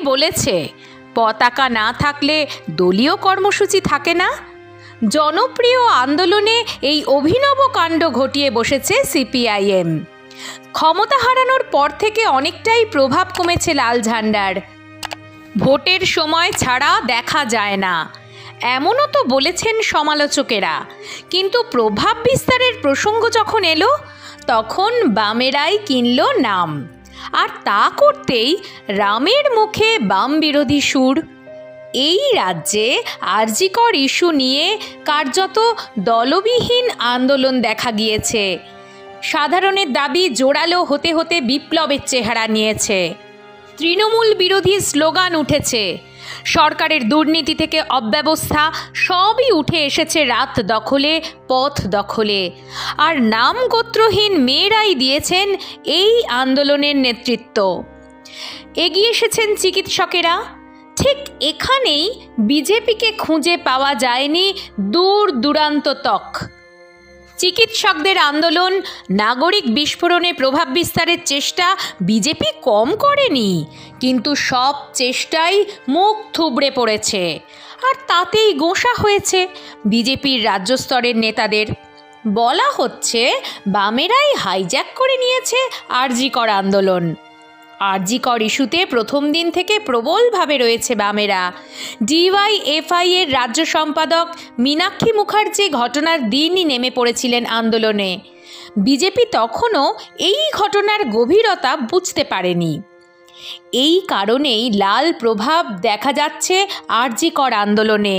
বলেছে, পতাকা না থাকলে দলীয় কর্মসূচি থাকে না। জনপ্রিয় আন্দোলনে এই অভিনব কাণ্ড ঘটিয়ে বসেছে সিপিআইএম। ক্ষমতা হারানোর পর থেকে অনেকটাই প্রভাব কমেছে লাল ঝান্ডার। ভোটের সময় ছাড়া দেখা যায় না, এমনও তো বলেছেন সমালোচকেরা। কিন্তু প্রভাব বিস্তারের প্রসঙ্গ যখন এলো, তখন বামেরাই কিনল নাম। আর তা করতেই রামের মুখে বাম বিরোধী সুর। এই রাজ্যে আরজিকর ইস্যু নিয়ে কার্যত দলবিহীন আন্দোলন দেখা গিয়েছে। সাধারণের দাবি জোরালো হতে হতে বিপ্লবের চেহারা নিয়েছে। তৃণমূল বিরোধী স্লোগান উঠেছে। সরকারের দুর্নীতি থেকে অব্যবস্থা সবই উঠে এসেছে রাত দখলে, পথ দখলে। আর নাম গোত্রহীন মেয়েরাই দিয়েছেন এই আন্দোলনের নেতৃত্ব। এগিয়ে এসেছেন চিকিৎসকেরা। ঠিক এখানেই বিজেপিকে খুঁজে পাওয়া যায়নি দূর দূরান্ত তক। চিকিৎসকদের আন্দোলন, নাগরিক বিস্ফোরণে প্রভাব বিস্তারের চেষ্টা বিজেপি কম করেনি, কিন্তু সব চেষ্টাই মুখ থুবড়ে পড়েছে। আর তাতেই গোঁসা হয়েছে বিজেপির রাজ্য স্তরের নেতাদের। বলা হচ্ছে বামেরাই হাইজ্যাক করে নিয়েছে আরজিকর আন্দোলন। আরজিকর ইস্যুতে প্রথম দিন থেকে প্রবলভাবে রয়েছে বামেরা। ডিওয়াইএফআই এর রাজ্য সম্পাদক মীনাক্ষী মুখার্জি ঘটনার দিনই নেমে পড়েছিলেন আন্দোলনে। বিজেপি তখনও এই ঘটনার গভীরতা বুঝতে পারেনি। এই কারণেই লাল প্রভাব দেখা যাচ্ছে আরজিকর আন্দোলনে।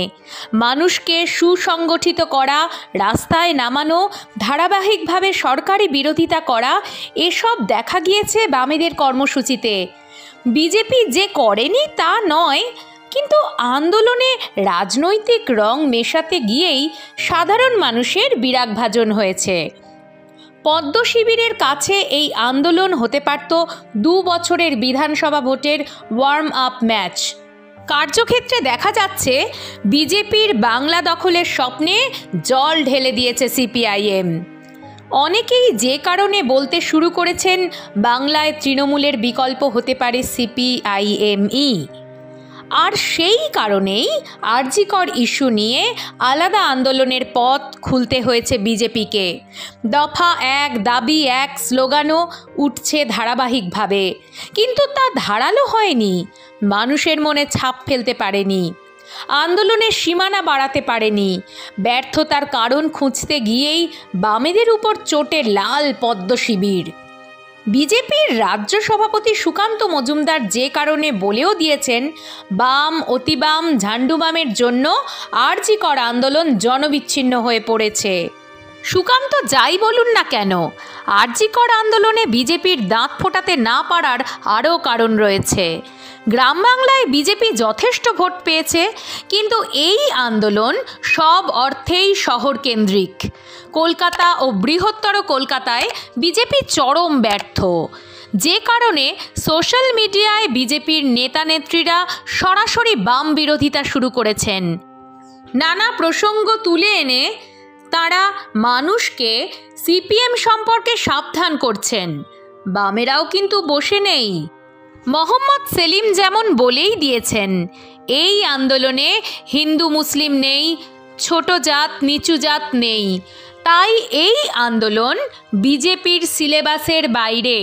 মানুষকে সুসংগঠিত করা, রাস্তায় নামানো, ধারাবাহিকভাবে সরকারি বিরোধিতা করা, এসব দেখা গিয়েছে বামেদের কর্মসূচিতে। বিজেপি যে করেনি তা নয়, কিন্তু আন্দোলনে রাজনৈতিক রং মেশাতে গিয়েই সাধারণ মানুষের বিরাগভাজন হয়েছে। পদ্ম শিবিরের কাছে এই আন্দোলন হতে পারত 2 বছরের বিধানসভা ভোটের ওয়ার্ম আপ ম্যাচ। কার্যক্ষেত্রে দেখা যাচ্ছে বিজেপির বাংলা দখলের স্বপ্নে জল ঢেলে দিয়েছে সিপিআইএম। অনেকেই যে কারণে বলতে শুরু করেছেন বাংলায় তৃণমূলের বিকল্প হতে পারে সিপিআইএমই। আর সেই কারণেই আরজিকর ইস্যু নিয়ে আলাদা আন্দোলনের পথ খুলতে হয়েছে বিজেপিকে। দফা 1, দাবি 1 স্লোগানও উঠছে ধারাবাহিকভাবে, কিন্তু তা ধারালো হয়নি, মানুষের মনে ছাপ ফেলতে পারেনি, আন্দোলনের সীমানা বাড়াতে পারেনি। ব্যর্থতার কারণ খুঁজতে গিয়েই বামেদের উপর চোটে লাল পদ্ম শিবির। বিজেপির রাজ্য সভাপতি সুকান্ত মজুমদার যে কারণে বলেও দিয়েছেন, বাম, অতিবাম, ঝান্ডুবামের জন্য আরজিকর আন্দোলন জনবিচ্ছিন্ন হয়ে পড়েছে। সুকান্ত যাই বলুন না কেন, আরজিকর আন্দোলনে বিজেপির দাঁত ফোটাতে না পারার আরও কারণ রয়েছে। গ্রাম বাংলায় বিজেপি যথেষ্ট ভোট পেয়েছে, কিন্তু এই আন্দোলন সব অর্থেই শহর কেন্দ্রিক। কলকাতা ও বৃহত্তর কলকাতায় বিজেপি চরম ব্যর্থ, যে কারণে সোশ্যাল মিডিয়ায় বিজেপির নেতা নেত্রীরা সরাসরি বাম বিরোধিতা শুরু করেছেন। নানা প্রসঙ্গ তুলে এনে তারা মানুষকে সিপিএম সম্পর্কে সাবধান করছেন। বামেরাও কিন্তু বসে নেই। মোহাম্মদ সেলিম যেমন বলেই দিয়েছেন, এই আন্দোলনে হিন্দু মুসলিম নেই, ছোট জাত নিচু জাত নেই, তাই এই আন্দোলন বিজেপির সিলেবাসের বাইরে।